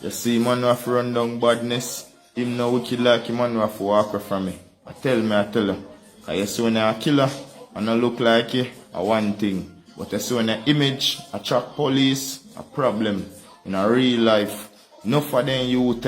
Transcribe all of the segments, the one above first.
You see, man, who have to run down badness. Him no wicked like him, man, who have to walk away from me. I tell you. Cause you see when you're a killer, and I look like you, a one thing. But you see when your image attract police, a problem. In a real life, enough of them youth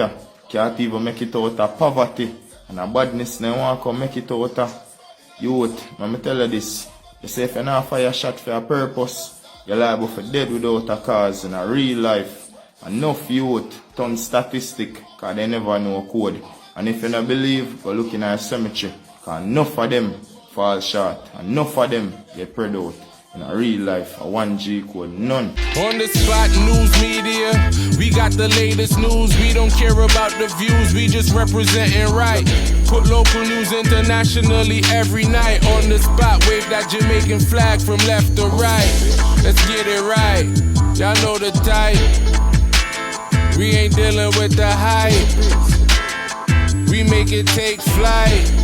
can't even make it out of poverty. And a badness, they want to make it out of youth. Let me tell you this. You say if you not fire shot for a purpose, you're liable for dead without a cause in a real life. Enough youth turn statistic because they never know code. And if you don't believe, go look in a cemetery because enough of them fall short. Enough of them get spread out. In a real life, a 1G code, none. On the spot news media, we got the latest news. We don't care about the views, we just representing right. Put local news internationally every night. On the spot, wave that Jamaican flag from left to right. Let's get it right, y'all know the type. We ain't dealing with the hype. We make it take flight.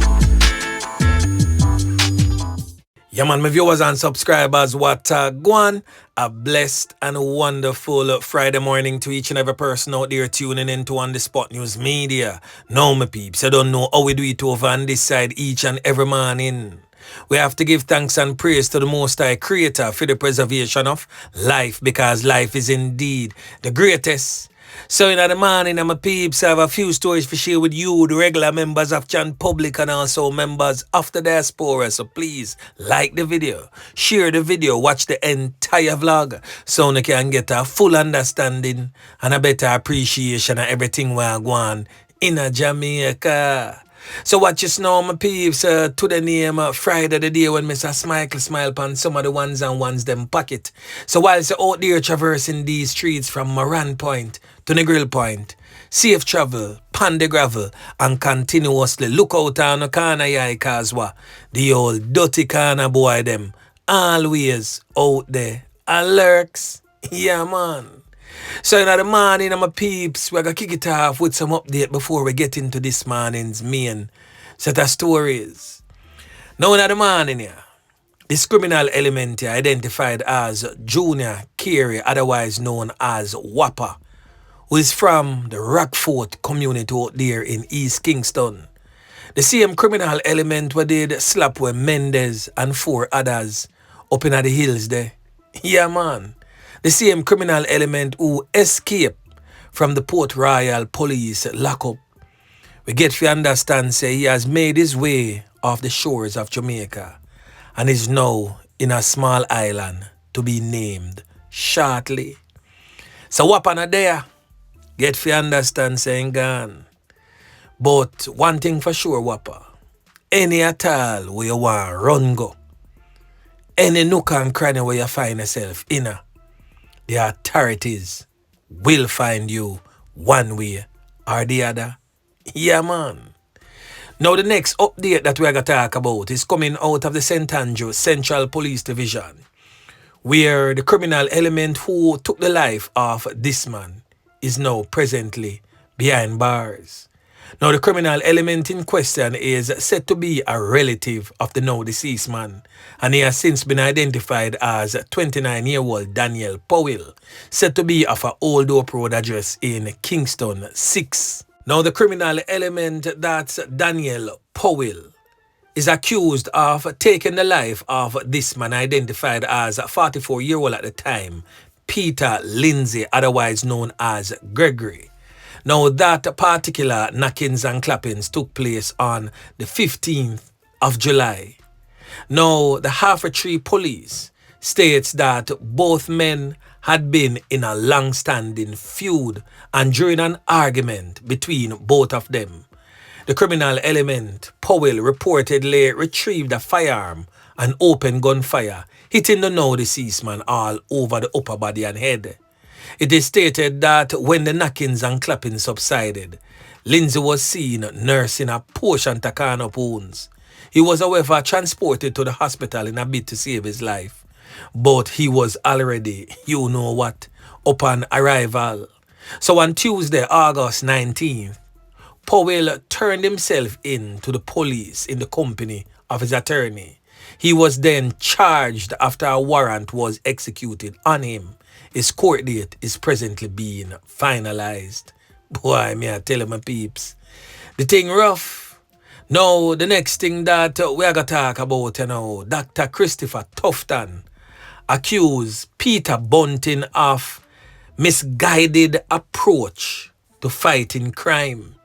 Yeah, man, my viewers and subscribers, what Gwan, a blessed and wonderful Friday morning to each and every person out there tuning in to On The Spot News Media. Now, my peeps, I don't know how we do it over on this side each and every morning. We have to give thanks and praise to the Most High Creator for the preservation of life, because life is indeed the greatest. So in the morning, my peeps, I have a few stories to share with you, the regular members of Chan Public and also members of the diaspora. So please like the video, share the video, watch the entire vlog so you can get a full understanding and a better appreciation of everything we're going in Jamaica. So watch us now, my peeps, to the name Friday, the day when Mr. Smile upon some of the ones and ones them pocket. So whilst you're out there traversing these streets from Moran Point to Negril Point, safe travel, pan the gravel, and continuously look out on the corner yai Kazwa, the old dirty corner boy them, always out there, lurks. Yeah, man. So in the morning, my peeps, we're going to kick it off with some update before we get into this morning's main set of stories. Now in the morning, this criminal element here, identified as Junior Carey, otherwise known as Whopper, who is from the Rockfort community out there in East Kingston. The same criminal element where did slap with Mendez and 4 others up in the hills there. Yeah, man. The same criminal element who escaped from the Port Royal police lockup. We get to understand, say, he has made his way off the shores of Jamaica and is now in a small island to be named shortly. So what on there? Get to understand, saying gone. But one thing for sure, Whopper, any at all where you want run go, any nook and cranny where you find yourself in, the authorities will find you one way or the other. Yeah, man. Now, the next update that we're going to talk about is coming out of the St. Andrew Central Police Division, where the criminal element who took the life of this man is now presently behind bars. Now, the criminal element in question is said to be a relative of the now deceased man, and he has since been identified as 29-year-old Daniel Powell, said to be of an Old Hope Road address in Kingston 6. Now, the criminal element, that's Daniel Powell, is accused of taking the life of this man identified as 44-year-old at the time, Peter Lindsay, otherwise known as Gregory. Now, that particular knockings and clappings took place on the 15th of July. Now, the Hertfordshire police states that both men had been in a long-standing feud and during an argument between both of them, the criminal element, Powell, reportedly retrieved a firearm and opened gunfire, hitting the now deceased man all over the upper body and head. It is stated that when the knockings and clappings subsided, Lindsay was seen nursing a portion to up wounds. He was, however, transported to the hospital in a bid to save his life. But he was already, you know what, upon arrival. So on Tuesday, August 19th, Powell turned himself in to the police in the company of his attorney, He was then charged after a warrant was executed on him. His court date is presently being finalized. Boy, me I tell you my peeps. The thing rough. Now, the next thing that we are going to talk about, Dr. Christopher Tufton accused Peter Bunting of misguided approach to fighting crime.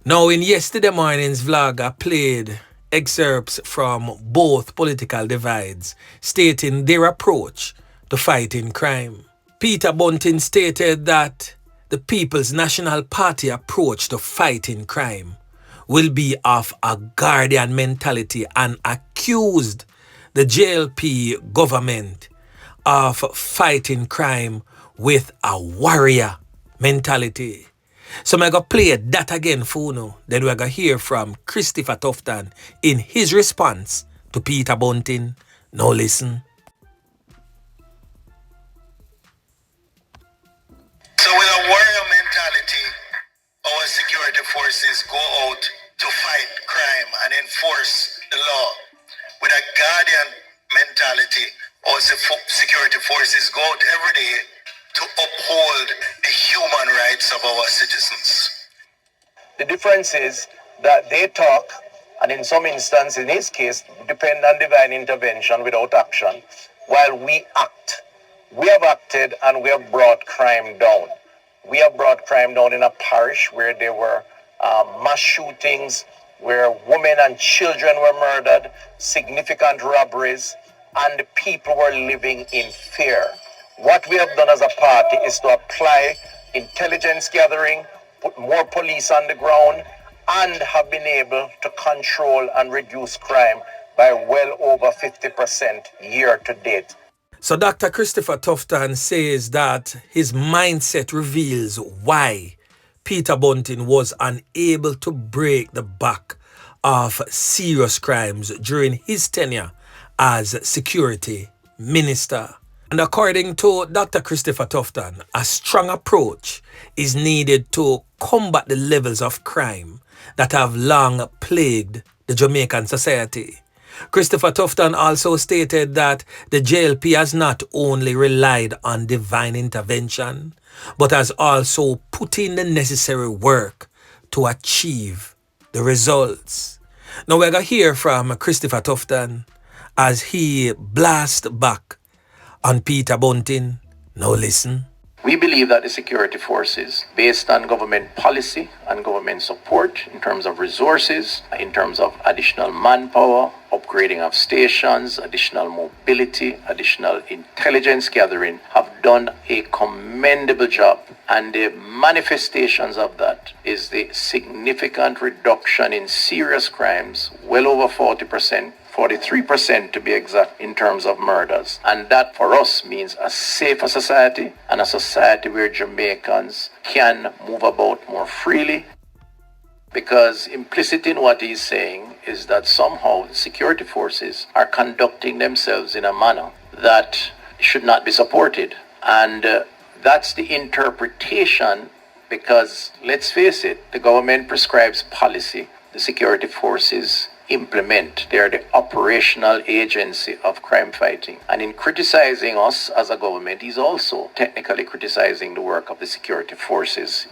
Now, in yesterday morning's vlog, I played excerpts from both political divides stating their approach to fighting crime. Peter Bunting stated that the People's National Party approach to fighting crime will be of a guardian mentality and accused the JLP government of fighting crime with a warrior mentality. So I'm going to play that again for you. Then we're going to hear from Christopher Tufton in his response to Peter Bunting. Now listen. So with a warrior mentality, our security forces go out to fight crime and enforce the law. With a guardian mentality, our security forces go out every day to uphold the human rights of our citizens. The difference is that they talk, and in some instances, in his case, depend on divine intervention without action, while we act. We have acted and we have brought crime down. We have brought crime down in a parish where there were mass shootings, where women and children were murdered, significant robberies, and the people were living in fear. What we have done as a party is to apply intelligence gathering, put more police on the ground, and have been able to control and reduce crime by well over 50% year to date. So Dr. Christopher Tufton says that his mindset reveals why Peter Bunting was unable to break the back of serious crimes during his tenure as security minister. And according to Dr. Christopher Tufton, a strong approach is needed to combat the levels of crime that have long plagued the Jamaican society. Christopher Tufton also stated that the JLP has not only relied on divine intervention, but has also put in the necessary work to achieve the results. Now we're going to hear from Christopher Tufton as he blasts back on Peter Bunting. Now listen. We believe that the security forces, based on government policy and government support in terms of resources, in terms of additional manpower, upgrading of stations, additional mobility, additional intelligence gathering, have done a commendable job. And the manifestations of that is the significant reduction in serious crimes, well over 40%. 43% to be exact in terms of murders. And that for us means a safer society and a society where Jamaicans can move about more freely. Because implicit in what he's saying is that somehow security forces are conducting themselves in a manner that should not be supported. And that's the interpretation, because let's face it, the government prescribes policy, the security forces implement. They are the operational agency of crime fighting. And in criticizing us as a government, he's also technically criticizing the work of the security forces.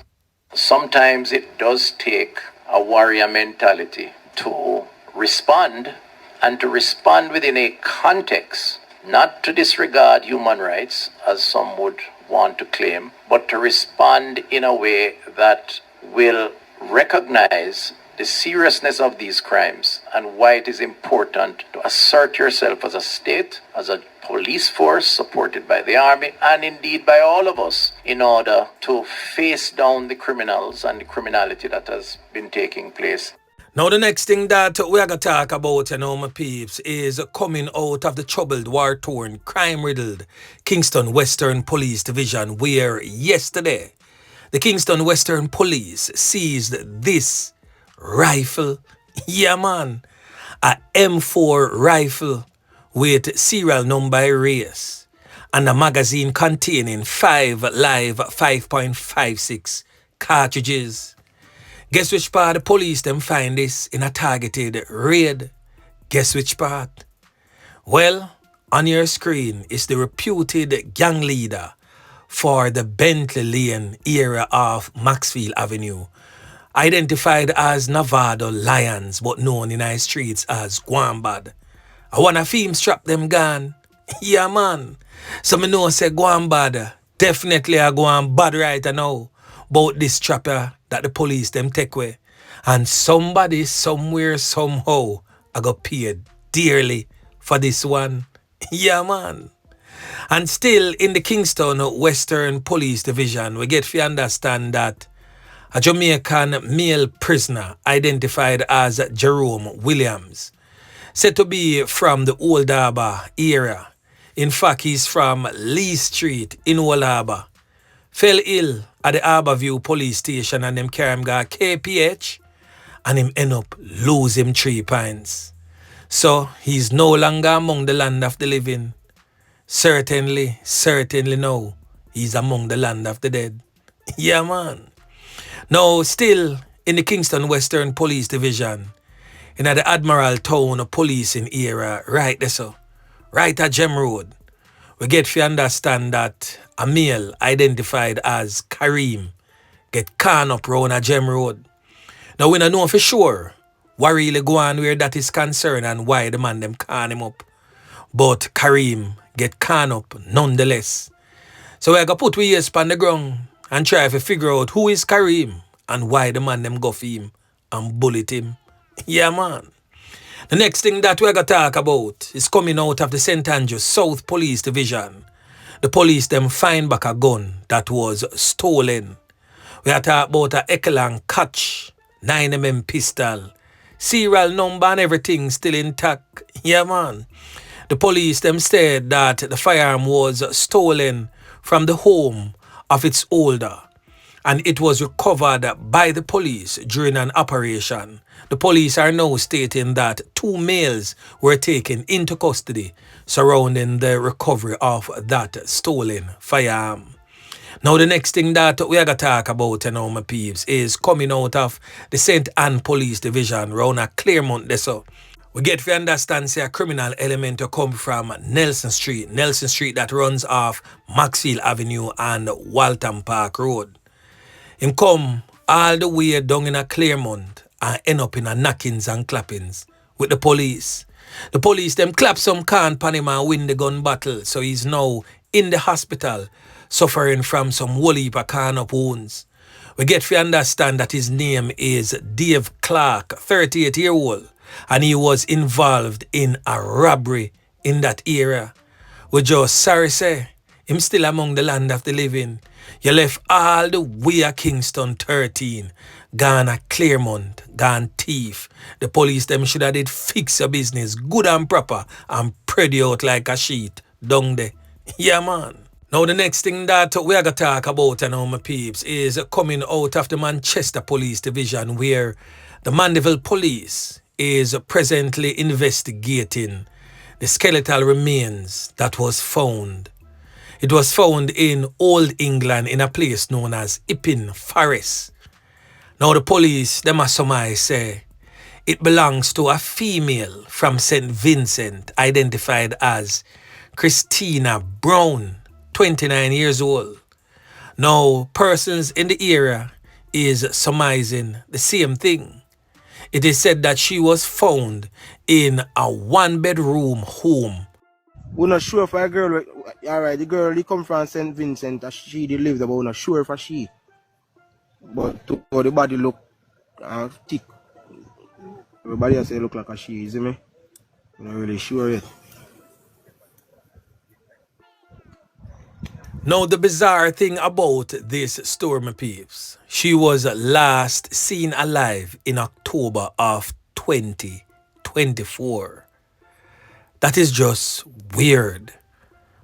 Sometimes it does take a warrior mentality to respond, and to respond within a context, not to disregard human rights, as some would want to claim, but to respond in a way that will recognize the seriousness of these crimes and why it is important to assert yourself as a state, as a police force supported by the army, and indeed by all of us, in order to face down the criminals and the criminality that has been taking place. Now the next thing that we are going to talk about, my peeps, is coming out of the troubled, war-torn, crime-riddled Kingston Western Police Division, where yesterday the Kingston Western Police seized this rifle, yeah man, a M4 rifle with serial number race and a magazine containing 5 live 5.56 cartridges. Guess which part the police them find this in a targeted raid? Guess which part? Well, on your screen is the reputed gang leader for the Bentley Lane area of Maxfield Avenue, identified as Nevada Lions, but known in our streets as Gwan bad. I wanna feel him strap them gun. Yeah, man. So me know say Gwan bad. Definitely I Gwan bad right now about this trapper that the police them take away. And somebody, somewhere, somehow, I got paid dearly for this one. Yeah, man. And still in the Kingston Western Police Division, we get to understand that a Jamaican male prisoner identified as Jerome Williams, said to be from the Old Harbour area. In fact, he's from Lee Street in Old Harbour. Fell ill at the Harbourview police station and them carry him to KPH and him end up losing 3 pints. So he's no longer among the land of the living. Certainly no. He's among the land of the dead. Yeah, man. Now, still in the Kingston Western Police Division, in the Admiral Town policing area, right there, so, right at Gem Road, we get to understand that a male identified as Kareem get caught up round a Gem Road. Now, we don't know for sure what really go on where that is concerned and why the man them can him up. But Kareem get caught up nonetheless. So we gotta put we ears on the ground and try to figure out who is Kareem and why the man them go for him and bullet him. Yeah, man. The next thing that we're going to talk about is coming out of the St. Andrews South Police Division. The police them find back a gun that was stolen. We are talking about a Ekelang Catch 9mm pistol. Serial number and everything still intact. Yeah, man. The police them said that the firearm was stolen from the home of its holder, and it was recovered by the police during an operation. The police are now stating that 2 males were taken into custody surrounding the recovery of that stolen firearm. Now the next thing that we are going to talk about, my peeps, is coming out of the St. Anne Police Division around a Claremont there. So we get to understand say a criminal element to come from Nelson Street that runs off Maxfield Avenue and Waltham Park Road. Him come all the way down in a Claremont and end up in a knockings and clappings with the police. The police them clap some can pan him and win the gun battle. So he's now in the hospital suffering from some whole heap of can up wounds. We get to understand that his name is Dave Clarke, 38-year-old, and he was involved in a robbery in that area. We just sorry say, him still among the land of the living. You left all the way at Kingston 13, gone at Claremont, gone thief. The police them should have did fix your business good and proper and spread you out like a sheet down there. Yeah, man. Now the next thing that we are going to talk about, my peeps, is coming out of the Manchester Police Division, where the Mandeville Police is presently investigating the skeletal remains that was found. It was found in Old England in a place known as Epping Forest. Now the police, them are surmise say, it belongs to a female from St. Vincent identified as Christina Brown, 29 years old. Now persons in the area is surmising the same thing. It is said that she was found in a 1-bedroom home. We're not sure for a girl. Alright, the girl, he come from St. Vincent, she did live there, but we're not sure for she. But to the body look thick. Everybody else say look like a she, you see me? I'm not really sure yet. Now the bizarre thing about this story, my peeps, she was last seen alive in October of 2024. That is just weird.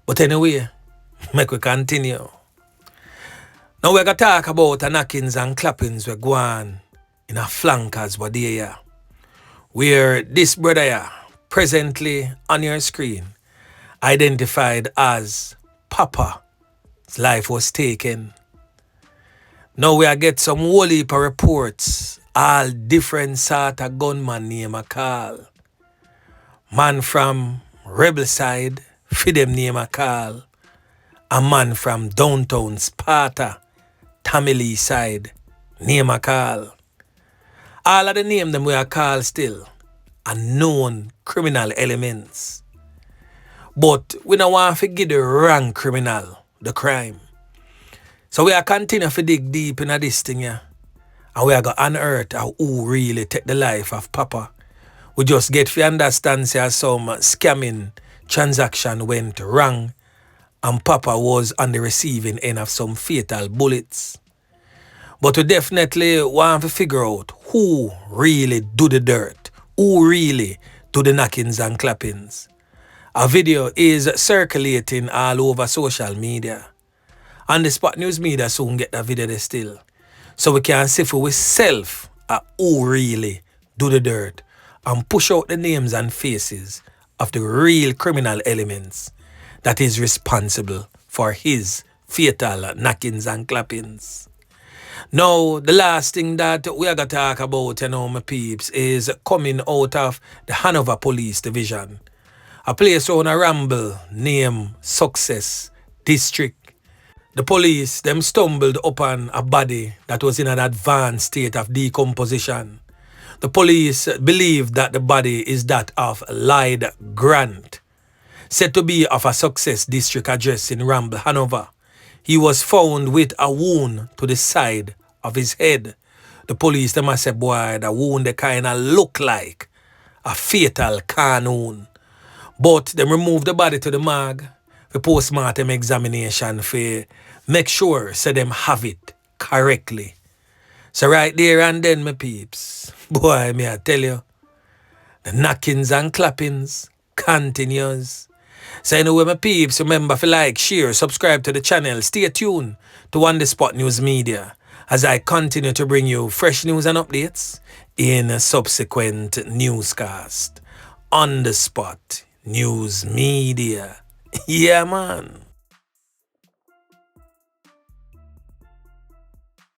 But anyway, make we continue. Now we're going to talk about a knockings and clappings with Gwan in a flankers what they are. Where this brother here, presently on your screen, identified as Popa, his life was taken. Now we are get some whole heap of reports, all different sort of gunman name a call. Man from Rebel side, for them name a call. A man from downtown Sparta, Tamale side, name a call. All of the name them we are call still are known criminal elements. But we don't want to give the wrong criminal the crime. So we are continue to dig deep into this thing here. And we are going to unearth who really take the life of Popa. We just get to understand say some scamming transaction went wrong and Popa was on the receiving end of some fatal bullets. But we definitely want to figure out who really do the dirt, who really do the knockings and clappings. A video is circulating all over social media. And the Spot News Media soon get that video there still. So we can see for ourselves who really do the dirt and push out the names and faces of the real criminal elements that is responsible for his fatal knockings and clappings. Now, the last thing that we are going to talk about, my peeps, is coming out of the Hanover Police Division. A place on a ramble named Success District. The police, them stumbled upon a body that was in an advanced state of decomposition. The police believed that the body is that of Lloyd Grant, said to be of a Success District address in Ramble, Hanover. He was found with a wound to the side of his head. The police, them say, boy, the wound they kind of look like a fatal can wound. But them removed the body to the morgue for post-mortem examination for make sure so them have it correctly. So right there and then, my peeps, boy, may I tell you, the knockings and clappings continues. So anyway, my peeps, remember to like, share, subscribe to the channel. Stay tuned to On The Spot News Media as I continue to bring you fresh news and updates in a subsequent newscast. On The Spot News Media. Yeah, man.